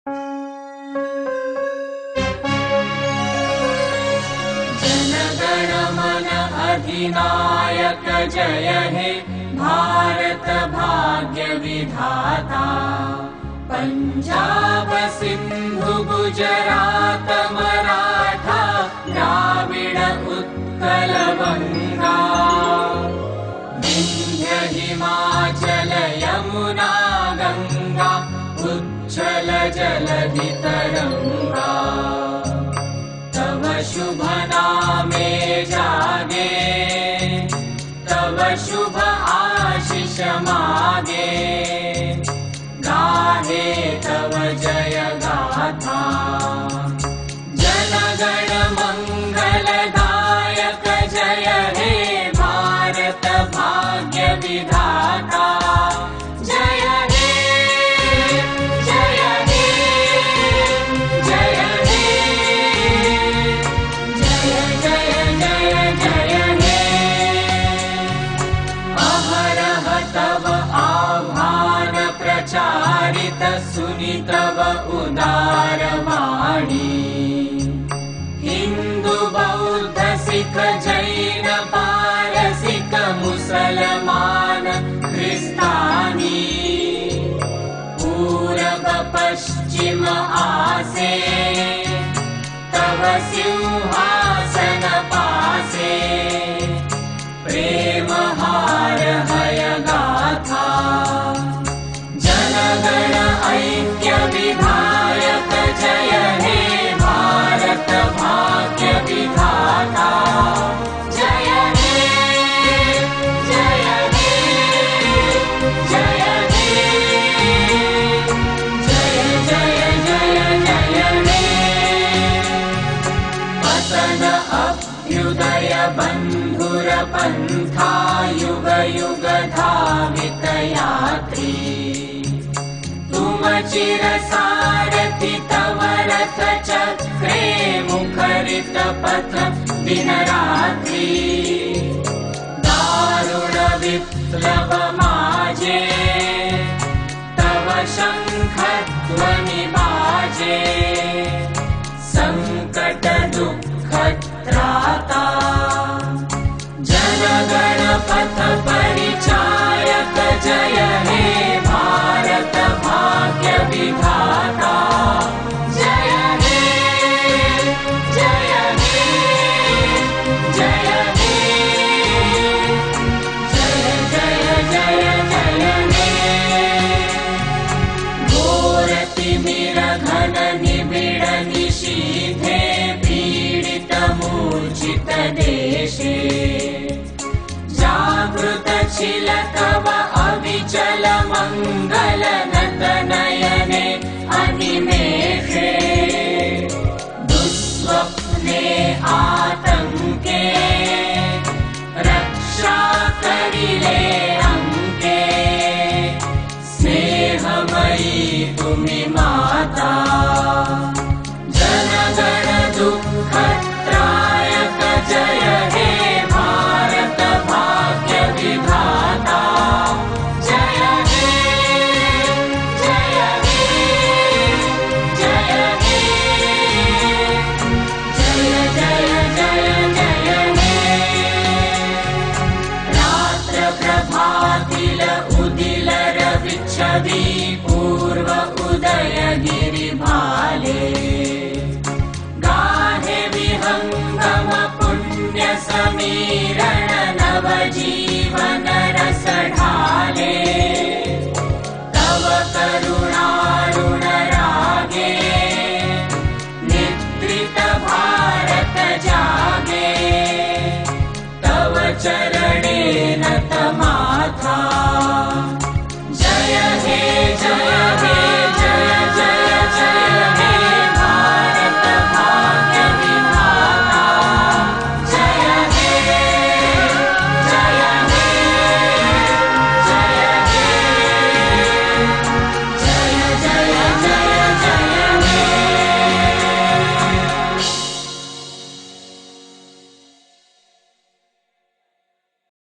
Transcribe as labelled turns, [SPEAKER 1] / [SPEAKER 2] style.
[SPEAKER 1] जनगण मन अधिनायक जय हे भारत भाग्य विधाता। पंजाब सिंधु गुजरात मराठा द्राविड उत्कल बंगा। विंध्य हिमाचल यमुना गंगा उच्छल जलधि तरंगा। तव शुभ नामे जागे तव शुभ आशीष मागे। गाहे तव जय गाथा जनगण मंगलदायक जय हे भारत भाग्य विधाता। जय हे जय हे जय हे जय जय जय जय हे। अहरह तव आह्वान प्रचारित सुनि तव उदार वाणी। हिंदू बौद्ध सिख जैन पारसिक मुसलमान क्रिस्तानी। पूरब पश्चिम आसे तव सिंहासन पासे। प्रेम हार हय गाथा जनगण ऐक्य विधायक जय हे भारत भाग्य विधाता। जय हे जय हे जय हे जय जय जय जय हे। पतन अभ्युदय बंधुर पंथा युग युग धावित यात्री। तुम चिर सारथि तव रथ चक्रे मुखरित पथ दिन रात्रि। दारुण विप्लव माजे तव शंख ध्वनि बाजे। संकट दुख त्राता जनगण पथ परिचायक जय हे भारत भाग्य विधाता। जय हे जय हे जय हे जय जय जय जय हे। घोर तिमिर घन निबिड़ निशीथे पीडित मूर्छित देशे। जागृत छिल तव अविचल मंगल नत नयने अनिमेषे। दुस्वप्ने आतंके रक्षा करिले अंके। स्नेहमयी तुमि माता जनगण दुःख त्रायक जय हे भारत भाग्य विधाता। जय हे जय हे जय हे जय जय जय जय हे। रात्र प्रभातील उदिल रविच्छवि पूर्व उदय गिरि भाले। गाहे विहंगम पुण्य समीरण नव जीवन रस ढाले।